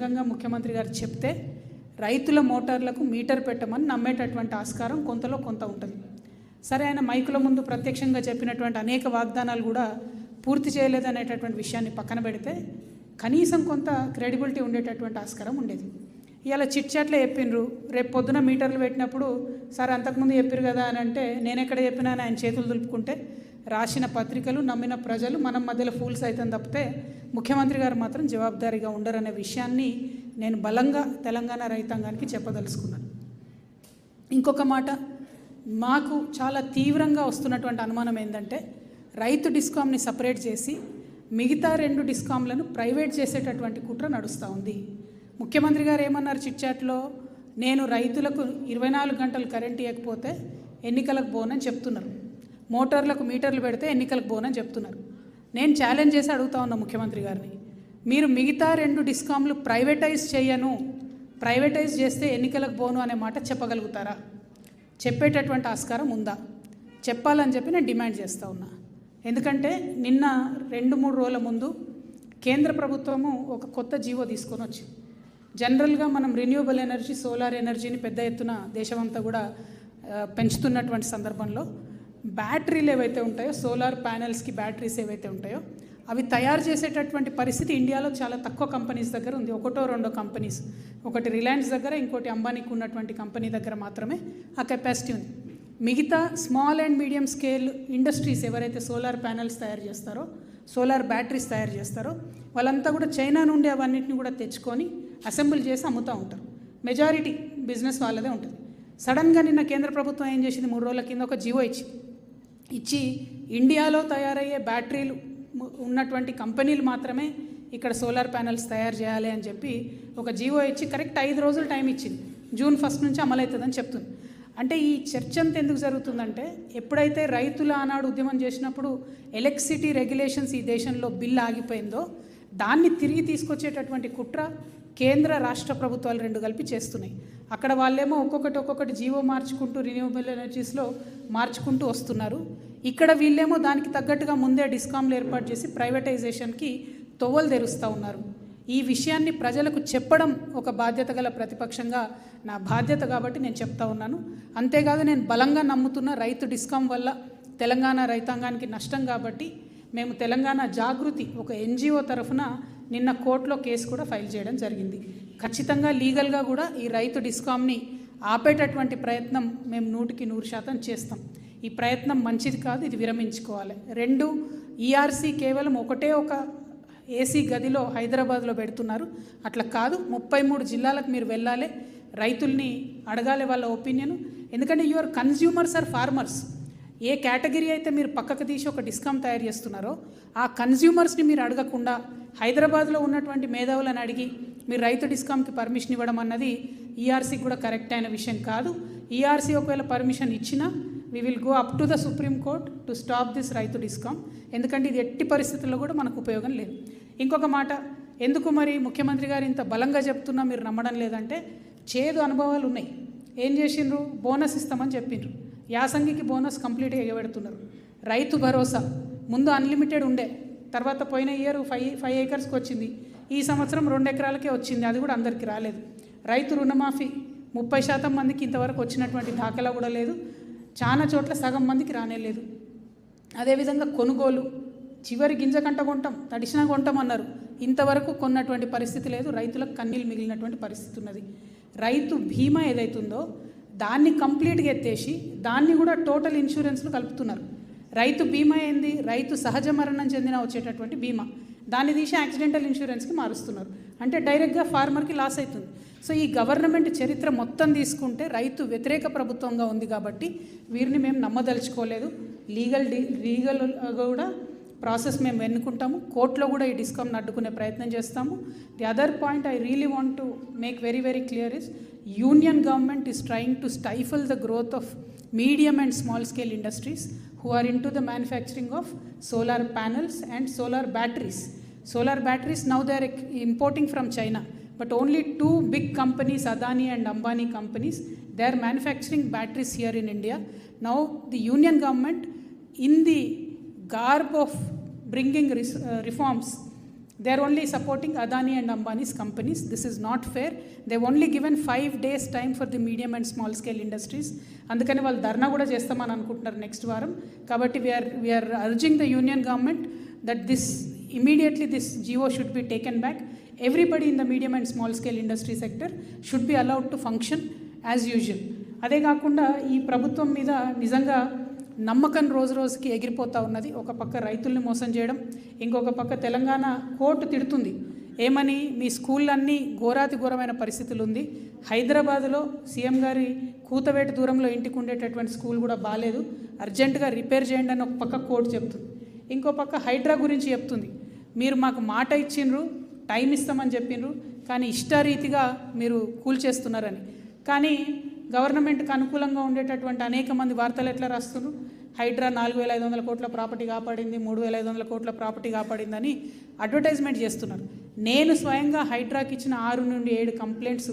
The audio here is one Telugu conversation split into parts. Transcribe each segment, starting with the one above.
గంగా ముఖ్యమంత్రి గారు చెప్తే రైతుల మోటార్లకు మీటర్ పెట్టమని నమ్మేటటువంటి ఆస్కారం కొంతలో కొంత ఉంటుంది. సరే, ఆయన మైకుల ముందు ప్రత్యక్షంగా చెప్పినటువంటి అనేక వాగ్దానాలు కూడా పూర్తి చేయలేదనేటటువంటి విషయాన్ని పక్కన పెడితే కనీసం కొంత క్రెడిబిలిటీ ఉండేటటువంటి ఆస్కారం ఉండేది. ఇవాళ చిట్ చాట్లో చెప్పిండ్రు, రేపు పొద్దున మీటర్లు పెట్టినప్పుడు సార్ అంతకుముందు చెప్పారు కదా అని అంటే నేను ఎక్కడ చెప్పినా ఆయన చేతులు దులుపుకుంటే రాసిన పత్రికలు నమ్మిన ప్రజలు మనం మధ్యలో ఫూల్స్ అవుతాం తప్పితే ముఖ్యమంత్రి గారు మాత్రం జవాబుదారీగా ఉండరనే విషయాన్ని నేను బలంగా తెలంగాణ రైతాంగానికి చెప్పదలుచుకున్నాను. ఇంకొక మాట, మాకు చాలా తీవ్రంగా వస్తున్నటువంటి అనుమానం ఏంటంటే రైతు డిస్కామ్ని సపరేట్ చేసి మిగతా 2 డిస్కామ్లను ప్రైవేట్ చేసేటటువంటి కుట్ర నడుస్తూ ఉంది. ముఖ్యమంత్రి గారు ఏమన్నారు చిట్ చాట్లో, నేను రైతులకు 24 గంటలు కరెంట్ ఇవ్వకపోతే ఎన్నికలకు పోనని చెప్తున్నారు, మోటార్లకు మీటర్లు పెడితే ఎన్నికలకు పోనని చెప్తున్నారు. నేను ఛాలెంజ్ చేసి అడుగుతా ఉన్నా ముఖ్యమంత్రి గారిని, మీరు మిగతా 2 డిస్కామ్లు ప్రైవేటైజ్ చేయను, ప్రైవేటైజ్ చేస్తే ఎన్నికలకు పోను అనే మాట చెప్పగలుగుతారా? చెప్పేటటువంటి ఆస్కారం ఉందా? చెప్పాలని చెప్పి నేను డిమాండ్ చేస్తూ ఉన్నా. ఎందుకంటే నిన్న 2-3 రోజుల ముందు కేంద్ర ప్రభుత్వము ఒక కొత్త జీవో తీసుకొని వచ్చింది. జనరల్గా మనం రెన్యూవబుల్ ఎనర్జీ, సోలార్ ఎనర్జీని పెద్ద ఎత్తున దేశమంతా కూడా పెంచుతున్నటువంటి సందర్భంలో బ్యాటరీలు ఏవైతే ఉంటాయో, సోలార్ ప్యానెల్స్కి బ్యాటరీస్ ఏవైతే ఉంటాయో అవి తయారు చేసేటటువంటి పరిస్థితి ఇండియాలో చాలా తక్కువ కంపెనీస్ దగ్గర ఉంది. 1-2 కంపెనీస్, ఒకటి రిలయన్స్ దగ్గర, ఇంకోటి అంబానీకి ఉన్నటువంటి కంపెనీ దగ్గర మాత్రమే ఆ కెపాసిటీ ఉంది. మిగతా small and medium scale industries ఎవరైతే సోలార్ ప్యానెల్స్ తయారు చేస్తారో, సోలార్ బ్యాటరీస్ తయారు చేస్తారో వాళ్ళంతా కూడా చైనా నుండి అవన్నిటిని కూడా తెచ్చుకొని అసెంబుల్ చేసి అమ్ముతూ ఉంటారు. మెజారిటీ బిజినెస్ వాళ్ళదే ఉంటుంది. సడన్గా నిన్న కేంద్ర ప్రభుత్వం ఏం చేసింది, 3 రోజుల కింద ఒక జీవో ఇచ్చి ఇండియాలో తయారయ్యే బ్యాటరీలు ఉన్నటువంటి కంపెనీలు మాత్రమే ఇక్కడ సోలార్ ప్యానెల్స్ తయారు చేయాలి అని చెప్పి ఒక జీవో ఇచ్చి కరెక్ట్ 5 రోజులు టైం ఇచ్చింది. జూన్ 1 నుంచి అమలవుతుందని చెప్తుంది. అంటే ఈ చర్చ అంతా ఎందుకు జరుగుతుందంటే, ఎప్పుడైతే రైతుల ఆనాడు ఉద్యమం చేసినప్పుడు ఎలక్ట్రిసిటీ రెగ్యులేషన్స్ ఈ దేశంలో బిల్ ఆగిపోయిందో దాన్ని తిరిగి తీసుకొచ్చేటటువంటి కుట్ర కేంద్ర రాష్ట్ర ప్రభుత్వాలు 2 కలిపి చేస్తున్నాయి. అక్కడ వాళ్ళేమో ఒక్కొక్కటి జీవో మార్చుకుంటూ రిన్యూవబుల్ ఎనర్జీస్లో మార్చుకుంటూ వస్తున్నారు. ఇక్కడ వీళ్ళేమో దానికి తగ్గట్టుగా ముందే డిస్కామ్లు ఏర్పాటు చేసి ప్రైవేటైజేషన్కి తొవ్వలు తెరుస్తూ ఉన్నారు. ఈ విషయాన్ని ప్రజలకు చెప్పడం ఒక బాధ్యత గల ప్రతిపక్షంగా నా బాధ్యత కాబట్టి నేను చెప్తా ఉన్నాను. అంతేకాదు, నేను బలంగా నమ్ముతున్న రైతు డిస్కామ్ వల్ల తెలంగాణ రైతాంగానికి నష్టం కాబట్టి మేము తెలంగాణ జాగృతి ఒక NGO తరఫున నిన్న కోర్టులో కేసు కూడా ఫైల్ చేయడం జరిగింది. ఖచ్చితంగా లీగల్గా కూడా ఈ రైతు డిస్కామ్ని ఆపేటటువంటి ప్రయత్నం మేము 100% చేస్తాం. ఈ ప్రయత్నం మంచిది కాదు, ఇది విరమించుకోవాలి. 2 ERC కేవలం ఒక ఏసీ గదిలో హైదరాబాద్లో పెడుతున్నారు. అట్లా కాదు, 33 జిల్లాలకు మీరు వెళ్ళాలి, రైతుల్ని అడగాలి వాళ్ళ ఒపీనియన్. ఎందుకంటే యువర్ కన్జ్యూమర్స్ ఆర్ ఫార్మర్స్. ఏ కేటగిరీ అయితే మీరు పక్కకు తీసి ఒక డిస్కామ్ తయారు చేస్తున్నారో ఆ కన్జ్యూమర్స్ని మీరు అడగకుండా హైదరాబాద్లో ఉన్నటువంటి మేధావులను అడిగి మీరు రైతు డిస్కామ్కి పర్మిషన్ ఇవ్వడం అన్నది ERCకి కూడా కరెక్ట్ అయిన విషయం కాదు. ERC ఒకవేళ పర్మిషన్ ఇచ్చినా we will go up to the Supreme Court to stop this రైతు డిస్కామ్. ఎందుకంటే ఇది ఎట్టి పరిస్థితుల్లో కూడా మనకు ఉపయోగం లేదు. ఇంకొక మాట, ఎందుకు మరి ముఖ్యమంత్రి గారు ఇంత బలంగా చెప్తున్నా మీరు నమ్మడం లేదంటే చేదు అనుభవాలు ఉన్నాయి. ఏం చేసిండ్రు, బోనస్ ఇస్తామని చెప్పిండ్రు, యాసంగికి బోనస్ కంప్లీట్గా ఎగబెడుతున్నారు. రైతు భరోసా ముందు అన్లిమిటెడ్ ఉండే, తర్వాత పోయిన ఇయర్ 5 ఏకర్స్కి వచ్చింది, ఈ సంవత్సరం 2 ఎకరాలకే వచ్చింది, అది కూడా అందరికీ రాలేదు. రైతు రుణమాఫీ 30% మందికి ఇంతవరకు వచ్చినటువంటి దాఖలా కూడా లేదు, చాలా చోట్ల సగం మందికి రానేలేదు. అదేవిధంగా కొనుగోలు, చివరి గింజ కంట కొంటాం, తడిసినా కొంటాం అన్నారు, ఇంతవరకు కొన్నటువంటి పరిస్థితి లేదు. రైతులకు కన్నీళ్ళు మిగిలినటువంటి పరిస్థితి ఉన్నది. రైతు బీమా ఏదైతుందో దాన్ని కంప్లీట్గా ఎత్తేసి దాన్ని కూడా టోటల్ ఇన్సూరెన్స్లు కలుపుతున్నారు. రైతు బీమా ఏంది, రైతు సహజ మరణం చెందిన వచ్చేటటువంటి బీమా, దాన్ని తీసి యాక్సిడెంటల్ ఇన్సూరెన్స్కి మారుస్తున్నారు. అంటే డైరెక్ట్గా ఫార్మర్కి లాస్ అవుతుంది. సో ఈ గవర్నమెంట్ చరిత్ర మొత్తం తీసుకుంటే రైతు వ్యతిరేక ప్రభుత్వంగా ఉంది కాబట్టి వీరిని మేము నమ్మదలుచుకోలేదు. లీగల్ కూడా ప్రాసెస్ మేము ఎన్నుకుంటాము. కోర్టులో కూడా ఈ డిస్కామ్ని అడ్డుకునే ప్రయత్నం చేస్తాము. The other point I really want to make very clear is, union government is trying to stifle the growth of medium and small scale industries who are into the manufacturing of solar panels and solar batteries. Solar batteries now they are importing from China, but only 2 big companies, Adani and Ambani companies, they are manufacturing batteries here in India. Now the union government, in the garb of bringing reforms They are only supporting Adani and Ambani's companies. This is not fair. They've only given 5 days time for the medium and small scale industries. అందుకని వాళ్ళు ధర్నా కూడా చేస్తామని అనుకుంటున్నారు నెక్స్ట్ వారం. కాబట్టి we are urging the union government that immediately this GO should be taken back. Everybody in the medium and small scale industry sector should be allowed to function as usual. అదే కాకుండా ఈ ప్రభుత్వం మీద నిజంగా నమ్మకం రోజు రోజుకి ఎగిరిపోతూ ఉన్నది. ఒక పక్క రైతుల్ని మోసం చేయడం, ఇంకొక పక్క తెలంగాణ కోర్టు తిడుతుంది ఏమని, మీ స్కూళ్ళన్నీ ఘోరాతి ఘోరమైన పరిస్థితులు ఉంది. హైదరాబాద్లో సీఎం గారి కూతవేట దూరంలో ఇంటికి ఉండేటటువంటి స్కూల్ కూడా బాగాలేదు, అర్జెంటుగా రిపేర్ చేయండి అని ఒక పక్క కోర్టు చెప్తుంది. ఇంకో పక్క హైడ్రా గురించి చెప్తుంది, మీరు మాకు మాట ఇచ్చిండ్రు, టైం ఇస్తామని చెప్పిండ్రు, కానీ ఇష్టారీతిగా మీరు కూల్చేస్తున్నారని. కానీ గవర్నమెంట్కి అనుకూలంగా ఉండేటటువంటి అనేక మంది వార్తలు ఎట్లా రాస్తున్నారు, హైడ్రా 4,500 కోట్ల ప్రాపర్టీ కాపాడింది, 3,500 కోట్ల ప్రాపర్టీ కాపాడిందని అడ్వర్టైజ్మెంట్ చేస్తున్నారు. నేను స్వయంగా హైడ్రాకి ఇచ్చిన 6 నుండి 7 కంప్లైంట్స్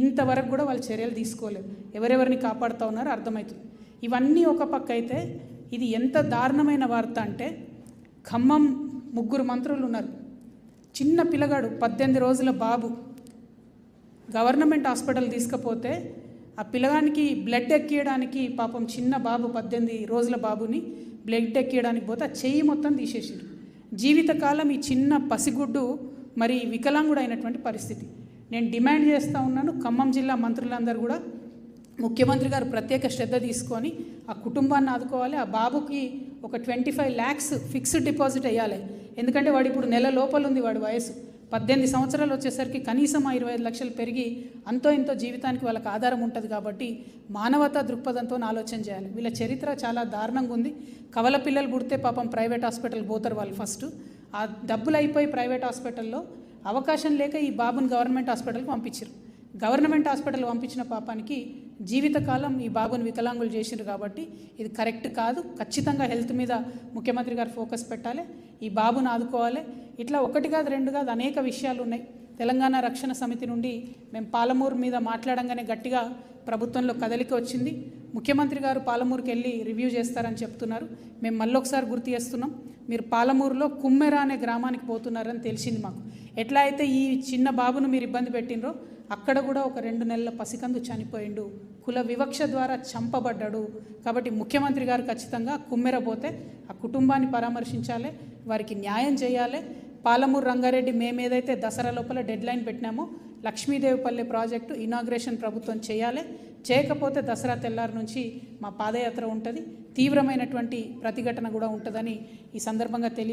ఇంతవరకు కూడా వాళ్ళు చర్యలు తీసుకోలేదు. ఎవరెవరిని కాపాడుతూ ఉన్నారో అర్థమవుతుంది. ఇవన్నీ ఒక పక్క అయితే ఇది ఎంత దారుణమైన వార్త అంటే, ఖమ్మం 3 మంత్రులు ఉన్నారు, చిన్న పిల్లగాడు 18 రోజుల బాబు గవర్నమెంట్ హాస్పిటల్ తీసుకుపోతే ఆ పిల్లగానికి బ్లడ్ ఎక్కియడానికి పాపం చిన్న బాబు 18 రోజుల బాబుని బ్లడ్ ఎక్కియడానికి పోతే ఆ చెయ్యి మొత్తం తీసేసారు. జీవితకాలం ఈ చిన్న పసిగుడ్డు మరి వికలాంగుడు అయినటువంటి పరిస్థితి. నేను డిమాండ్ చేస్తూ ఉన్నాను, ఖమ్మం జిల్లా మంత్రులందరూ కూడా ముఖ్యమంత్రి గారు ప్రత్యేక శ్రద్ధ తీసుకొని ఆ కుటుంబాన్ని ఆదుకోవాలి. ఆ బాబుకి ఒక 25 lakhs ఫిక్స్డ్ డిపాజిట్ వేయాలి. ఎందుకంటే వాడు ఇప్పుడు నెల లోపల ఉంది, వాడి వయసు 18 సంవత్సరాలు వచ్చేసరికి కనీసం 25 లక్షలు పెరిగి అంతో ఇంతో జీవితానికి వాళ్ళకి ఆధారం ఉంటుంది. కాబట్టి మానవతా దృక్పథంతో ఆలోచన చేయాలి. వీళ్ళ చరిత్ర చాలా దారుణంగా ఉంది. కవల పిల్లలు పుడితే పాపం ప్రైవేట్ హాస్పిటల్ పోతారు వాళ్ళు ఫస్ట్, ఆ డబ్బులు అయిపోయి ప్రైవేట్ హాస్పిటల్లో అవకాశం లేక ఈ బాబుని గవర్నమెంట్ హాస్పిటల్కి పంపించారు. గవర్నమెంట్ హాస్పిటల్ పంపించిన పాపానికి జీవితకాలం ఈ బాబుని వికలాంగులు చేసిండ్రు. కాబట్టి ఇది కరెక్ట్ కాదు. ఖచ్చితంగా హెల్త్ మీద ముఖ్యమంత్రి గారు ఫోకస్ పెట్టాలి, ఈ బాబుని ఆదుకోవాలి. ఇట్లా 1 కాదు 2 కాదు అనేక విషయాలు ఉన్నాయి. తెలంగాణ రక్షణ సమితి నుండి మేము పాలమూరు మీద మాట్లాడంగానే గట్టిగా ప్రభుత్వంలో కదలిక వచ్చింది. ముఖ్యమంత్రి గారు పాలమూరుకి వెళ్ళి రివ్యూ చేస్తారని చెప్తున్నారు. మేము మళ్ళొకసారి గుర్తు చేస్తున్నాం, మీరు పాలమూరులో కుమ్మెర అనే గ్రామానికి పోతున్నారని తెలిసింది మాకు. ఎట్లా అయితే ఈ చిన్న బాబును మీరు ఇబ్బంది పెట్టినరో అక్కడ కూడా ఒక 2 నెలల పసికందు చనిపోయిండు, కుల వివక్ష ద్వారా చంపబడ్డాడు. కాబట్టి ముఖ్యమంత్రి గారు ఖచ్చితంగా కుమ్మెర పోతే ఆ కుటుంబాన్ని పరామర్శించాలి, వారికి న్యాయం చేయాలి. పాలమూరు రంగారెడ్డి మేమేదైతే దసరా లోపల డెడ్లైన్ పెట్టినామో లక్ష్మీదేవిపల్లె ప్రాజెక్టు ఇనాగ్రేషన్ ప్రభుత్వం చేయాలి. చేయకపోతే దసరా తెల్లారి నుంచి మా పాదయాత్ర ఉంటుంది, తీవ్రమైనటువంటి ప్రతిఘటన కూడా ఉంటుందని ఈ సందర్భంగా తెలియజేస్తాను.